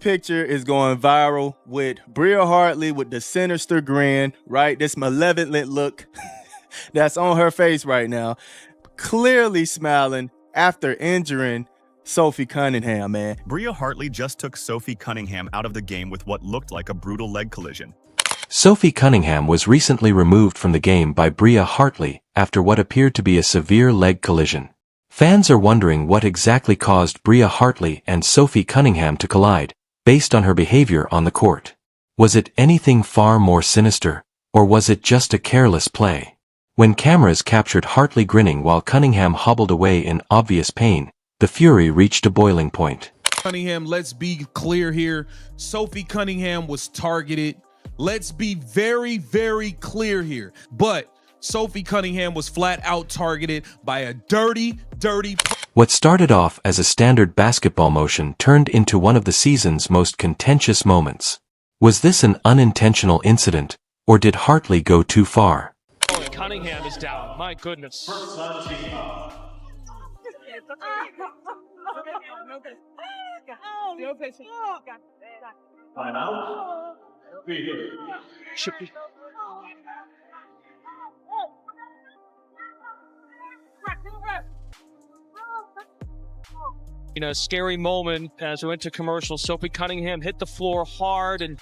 Picture is going viral with Bria Hartley with the sinister grin, right? This malevolent look that's on her face right now, clearly smiling after injuring Sophie Cunningham, man. Bria Hartley just took Sophie Cunningham out of the game with what looked like a brutal leg collision. Sophie Cunningham was recently removed from the game by Bria Hartley after what appeared to be a severe leg collision. Fans are wondering what exactly caused Bria Hartley and Sophie Cunningham to collide, based on her behavior on the court. Was it anything far more sinister, or was it just a careless play? When cameras captured Hartley grinning while Cunningham hobbled away in obvious pain, the fury reached a boiling point. Cunningham, let's be clear here. Sophie Cunningham was targeted. Let's be very, very clear here. But Sophie Cunningham was flat out targeted by a dirty. What started off as a standard basketball motion turned into one of the season's most contentious moments. Was this an unintentional incident, or did Hartley go too far? Oh, Cunningham is down. My goodness. Should be. Scary moment as we went to commercial. Sophie Cunningham hit the floor hard, and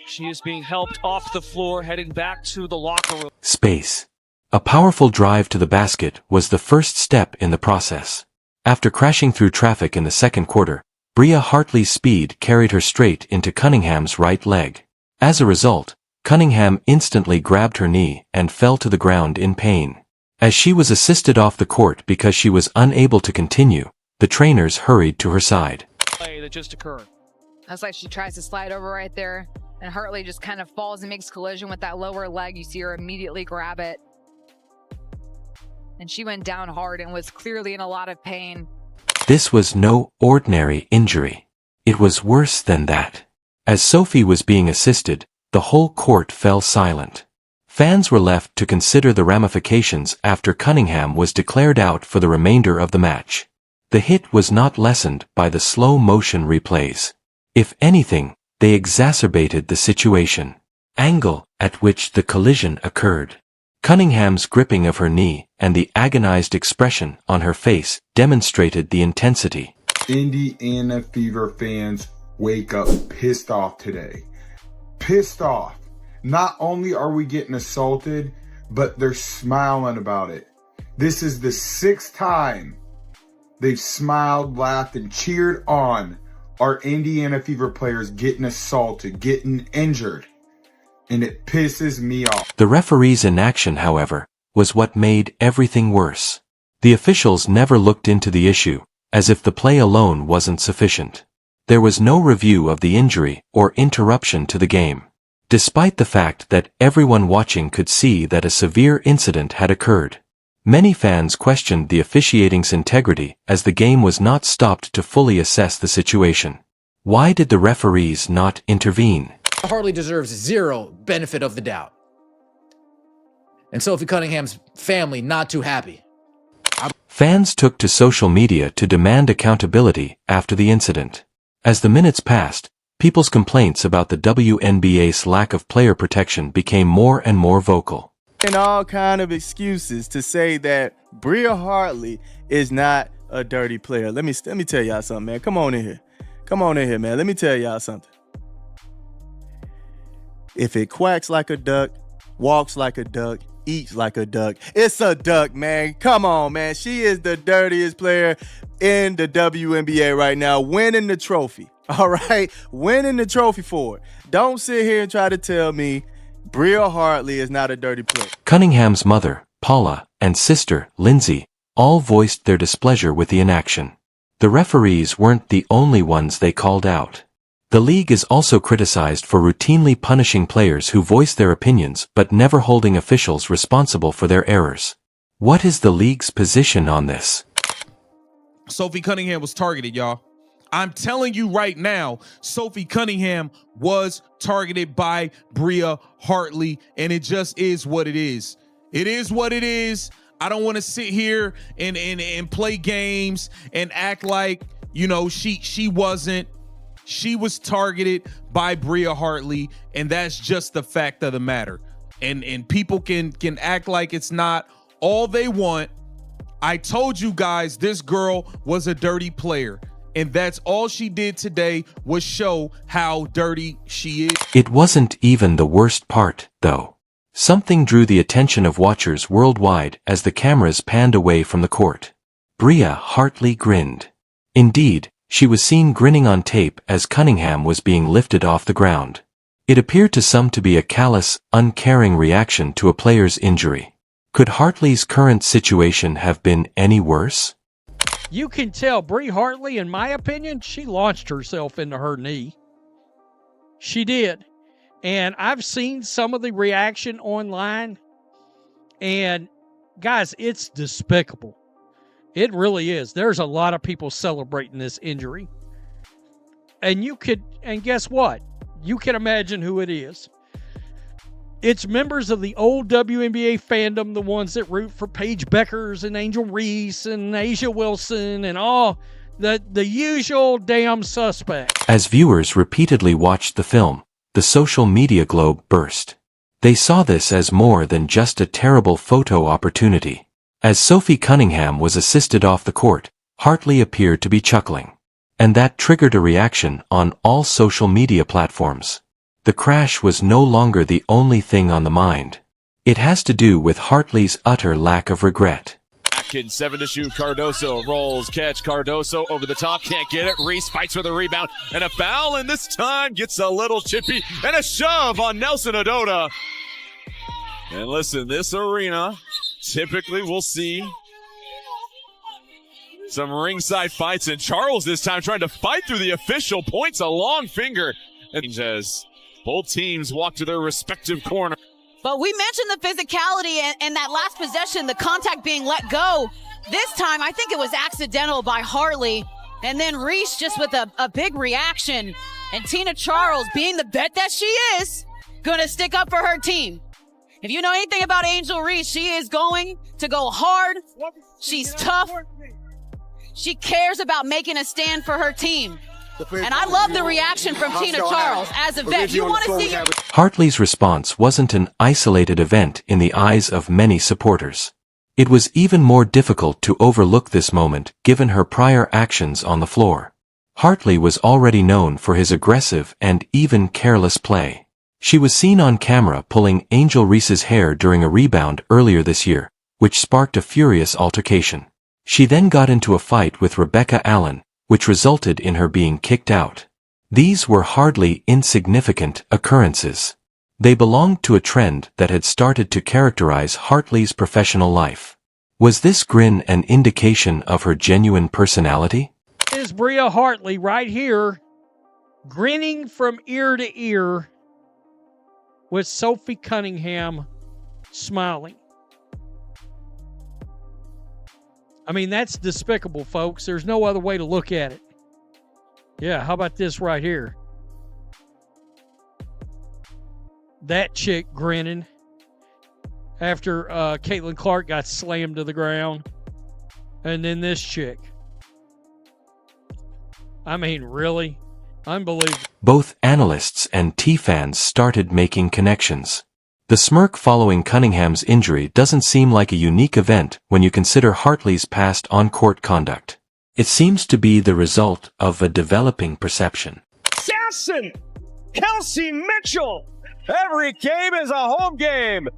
she is being helped off the floor, heading back to the locker room. Space. A powerful drive to the basket was the first step in the process. After crashing through traffic in the second quarter, Bria Hartley's speed carried her straight into Cunningham's right leg. As a result, Cunningham instantly grabbed her knee and fell to the ground in pain. As she was assisted off the court because she was unable to continue, the trainers hurried to her side. Play that just occurred. That's like she tries to slide over right there, and Hartley just kind of falls and makes collision with that lower leg. You see her immediately grab it. And she went down hard and was clearly in a lot of pain. This was no ordinary injury. It was worse than that. As Sophie was being assisted, the whole court fell silent. Fans were left to consider the ramifications after Cunningham was declared out for the remainder of the match. The hit was not lessened by the slow-motion replays. If anything, they exacerbated the situation. Angle at which the collision occurred. Cunningham's gripping of her knee and the agonized expression on her face demonstrated the intensity. Indiana Fever fans wake up pissed off today. Pissed off. Not only are we getting assaulted, but they're smiling about it. This is the 6th time they've smiled, laughed, and cheered on our Indiana Fever players getting assaulted, getting injured. And it pisses me off. The referee's inaction, however, was what made everything worse. The officials never looked into the issue, as if the play alone wasn't sufficient. There was no review of the injury or interruption to the game. Despite the fact that everyone watching could see that a severe incident had occurred. Many fans questioned the officiating's integrity as the game was not stopped to fully assess the situation. Why did the referees not intervene? Hartley deserves zero benefit of the doubt. And Sophie Cunningham's family not too happy. Fans took to social media to demand accountability after the incident. As the minutes passed, people's complaints about the WNBA's lack of player protection became more and more vocal. And all kind of excuses to say that Bria Hartley is not a dirty player. Let me tell y'all something, man. Come on in here, man. Let me tell y'all something. If it quacks like a duck, walks like a duck, eats like a duck, it's a duck, man. Come on, man. She is the dirtiest player in the WNBA right now, winning the trophy. All right? Winning the trophy for it. Don't sit here and try to tell me Bria Hartley is not a dirty player. Cunningham's mother, Paula, and sister, Lindsay, all voiced their displeasure with the inaction. The referees weren't the only ones they called out. The league is also criticized for routinely punishing players who voice their opinions but never holding officials responsible for their errors. What is the league's position on this? Sophie Cunningham was targeted, y'all. I'm telling you right now, Sophie Cunningham was targeted by Bria Hartley, and it just is what it is. It is what it is. I don't want to sit here and play games and act like, you know, she wasn't. she was targeted by Bria Hartley, and that's just the fact of the matter. And people can act like it's not all they want. I told you guys this girl was a dirty player, and that's all she did today was show how dirty she is. It wasn't even the worst part, though. Something drew the attention of watchers worldwide as the cameras panned away from the court. Bria Hartley grinned. Indeed, she was seen grinning on tape as Cunningham was being lifted off the ground. It appeared to some to be a callous, uncaring reaction to a player's injury. Could Hartley's current situation have been any worse? You can tell Bria Hartley, in my opinion, she launched herself into her knee. She did. And I've seen some of the reaction online. And guys, it's despicable. It really is. There's a lot of people celebrating this injury. And guess what? You can imagine who it is. It's members of the old WNBA fandom, the ones that root for Paige Beckers and Angel Reese and Asia Wilson and all the usual damn suspects. As viewers repeatedly watched the film, the social media globe burst. They saw this as more than just a terrible photo opportunity. As Sophie Cunningham was assisted off the court, Hartley appeared to be chuckling. And that triggered a reaction on all social media platforms. The crash was no longer the only thing on the mind. It has to do with Hartley's utter lack of regret. Atkins, 7 to shoot. Cardoso rolls, catch. Cardoso over the top, can't get it. Reese fights for the rebound and a foul, and this time gets a little chippy and a shove on Nelson Ododa. And listen, this arena typically we'll see some ringside fights, and Charles this time trying to fight through the official, points a long finger. And as both teams walk to their respective corner. But we mentioned the physicality and that last possession, the contact being let go. This time, I think it was accidental by Hartley. And then Reese just with a big reaction. And Tina Charles, being the vet that she is, gonna stick up for her team. If you know anything about Angel Reese, she is going to go hard. She's tough. She cares about making a stand for her team. And I love the reaction from Tina Charles as a vet. You want to see her. Hartley's response wasn't an isolated event in the eyes of many supporters. It was even more difficult to overlook this moment given her prior actions on the floor. Hartley was already known for his aggressive and even careless play. She was seen on camera pulling Angel Reese's hair during a rebound earlier this year, which sparked a furious altercation. She then got into a fight with Rebecca Allen, which resulted in her being kicked out. These were hardly insignificant occurrences. They belonged to a trend that had started to characterize Hartley's professional life. Was this grin an indication of her genuine personality? Is Bria Hartley right here, grinning from ear to ear, with Sophie Cunningham smiling. I mean, that's despicable, folks. There's no other way to look at it. Yeah, how about this right here? That chick grinning after Caitlin Clark got slammed to the ground. And then this chick. I mean, really? Unbelievable. Both analysts and T-fans started making connections. The smirk following Cunningham's injury doesn't seem like a unique event when you consider Hartley's past on-court conduct. It seems to be the result of a developing perception. Sassen! Kelsey Mitchell! Every game is a home game!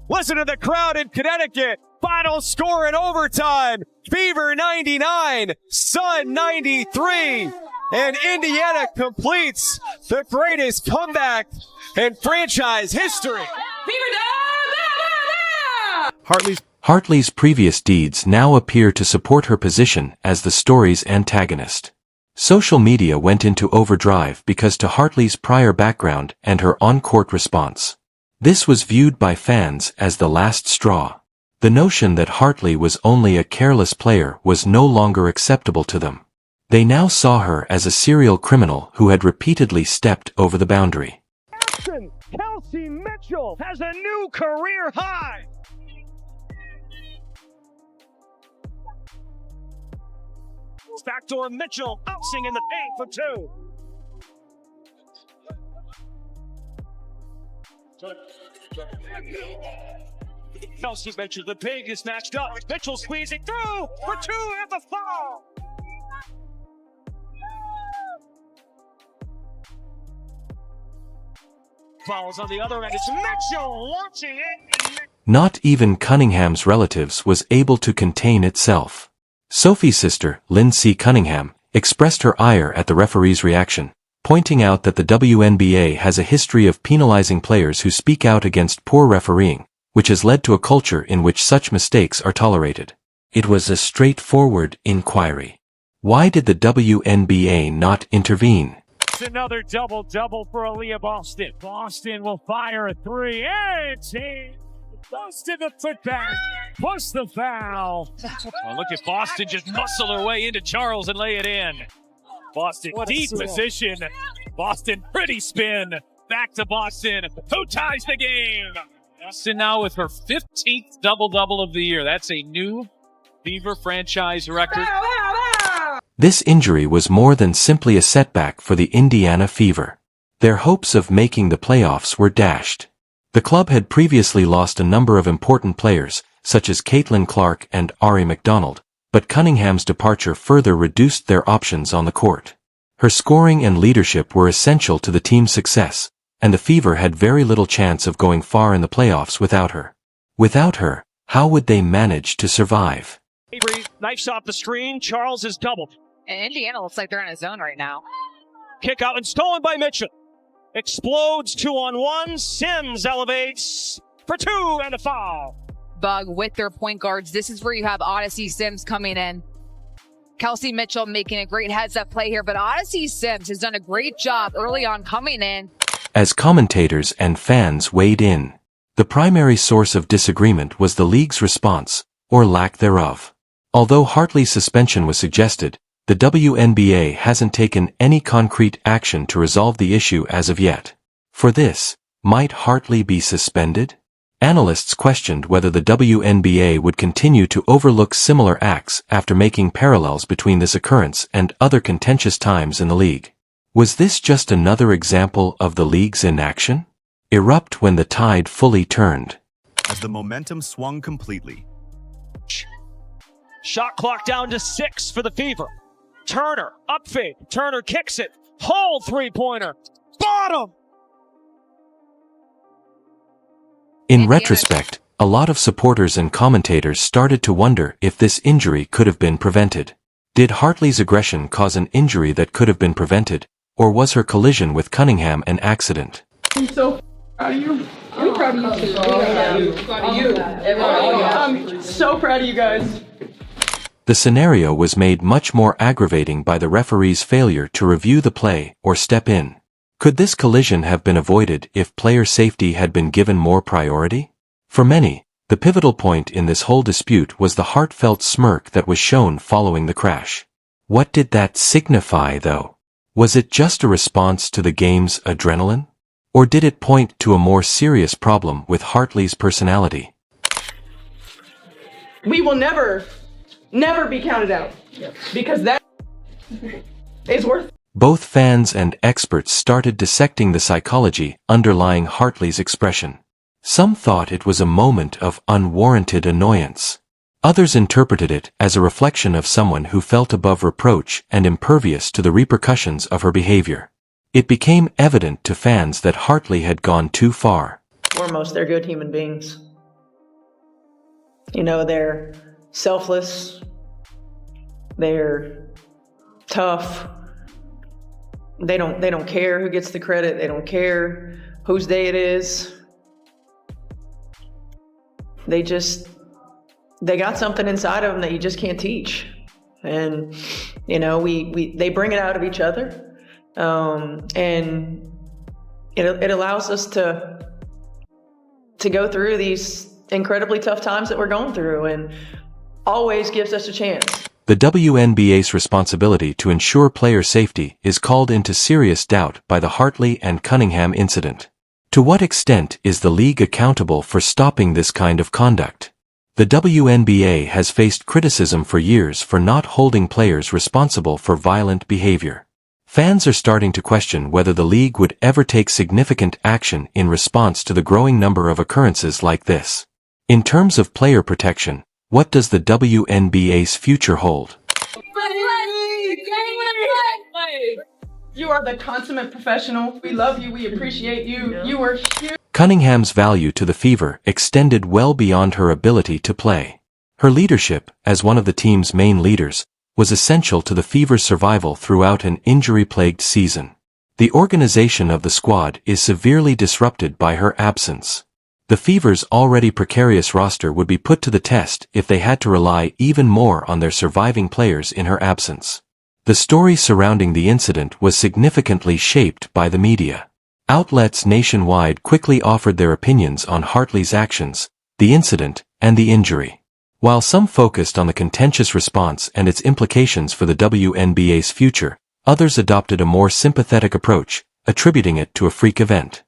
Listen to the crowd in Connecticut! Final score in overtime! Fever 99, Sun 93! And Indiana completes the greatest comeback in franchise history! Hartley's previous deeds now appear to support her position as the story's antagonist. Social media went into overdrive because to Hartley's prior background and her on-court response. This was viewed by fans as the last straw. The notion that Hartley was only a careless player was no longer acceptable to them. They now saw her as a serial criminal who had repeatedly stepped over the boundary. Kelsey Mitchell has a new career high! Backdoor Mitchell bouncing in the paint for two. Kelsey Mitchell, the big is matched up. Mitchell squeezing through for two at the foul. Fouls on the other end. It's Mitchell launching it. Not even Cunningham's relatives was able to contain itself. Sophie's sister, Lindsay Cunningham, expressed her ire at the referee's reaction, pointing out that the WNBA has a history of penalizing players who speak out against poor refereeing, which has led to a culture in which such mistakes are tolerated. It was a straightforward inquiry. Why did the WNBA not intervene? It's another double-double for Aaliyah Boston. Boston will fire a three. And goes to the putback. Plus the foul. Oh, look at Boston just muscle her way into Charles and lay it in. Boston deep position. Boston pretty spin. Back to Boston. Who ties the game? Boston now with her 15th double-double of the year. That's a new Fever franchise record. This injury was more than simply a setback for the Indiana Fever. Their hopes of making the playoffs were dashed. The club had previously lost a number of important players, such as Caitlin Clark and Ari McDonald, but Cunningham's departure further reduced their options on the court. Her scoring and leadership were essential to the team's success, and the Fever had very little chance of going far in the playoffs without her. Without her, how would they manage to survive? Avery knifes off the screen. Charles is doubled. And Indiana looks like they're in a zone right now. Kick out and stolen by Mitchell. Explodes 2-on-1. Sims elevates for two and a foul. Bug with their point guards. This is where you have Odyssey Sims coming in. Kelsey Mitchell making a great heads-up play here, but Odyssey Sims has done a great job early on coming in. As commentators and fans weighed in, the primary source of disagreement was the league's response, or lack thereof. Although Hartley's suspension was suggested, the WNBA hasn't taken any concrete action to resolve the issue as of yet. For this, might Hartley be suspended? Analysts questioned whether the WNBA would continue to overlook similar acts after making parallels between this occurrence and other contentious times in the league. Was this just another example of the league's inaction? Erupt when the tide fully turned. As the momentum swung completely. Shot clock down to 6 for the Fever. Turner, up fade. Turner kicks it. Hole three-pointer. Bottom! In retrospect, a lot of supporters and commentators started to wonder if this injury could have been prevented. Did Hartley's aggression cause an injury that could have been prevented, or was her collision with Cunningham an accident? I'm so proud of you. I'm proud of you too. I'm so proud of you guys. The scenario was made much more aggravating by the referee's failure to review the play or step in. Could this collision have been avoided if player safety had been given more priority? For many, the pivotal point in this whole dispute was the heartfelt smirk that was shown following the crash. What did that signify, though? Was it just a response to the game's adrenaline? Or did it point to a more serious problem with Hartley's personality? We will never be counted out. Because that is worth. Both fans and experts started dissecting the psychology underlying Hartley's expression. Some thought it was a moment of unwarranted annoyance. Others interpreted it as a reflection of someone who felt above reproach and impervious to the repercussions of her behavior. It became evident to fans that Hartley had gone too far. Foremost, they're good human beings. You know, they're selfless. They're tough. They don't care who gets the credit. They don't care whose day it is. They got something inside of them that you just can't teach. And, you know, they bring it out of each other. And it allows us to go through these incredibly tough times that we're going through, and always gives us a chance. The WNBA's responsibility to ensure player safety is called into serious doubt by the Hartley and Cunningham incident. To what extent is the league accountable for stopping this kind of conduct? The WNBA has faced criticism for years for not holding players responsible for violent behavior. Fans are starting to question whether the league would ever take significant action in response to the growing number of occurrences like this. In terms of player protection, what does the WNBA's future hold? You are the consummate professional. We love you. We appreciate you. You are huge. Cunningham's value to the Fever extended well beyond her ability to play. Her leadership, as one of the team's main leaders, was essential to the Fever's survival throughout an injury-plagued season. The organization of the squad is severely disrupted by her absence. The Fever's already precarious roster would be put to the test if they had to rely even more on their surviving players in her absence. The story surrounding the incident was significantly shaped by the media. Outlets nationwide quickly offered their opinions on Hartley's actions, the incident, and the injury. While some focused on the contentious response and its implications for the WNBA's future, others adopted a more sympathetic approach, attributing it to a freak event.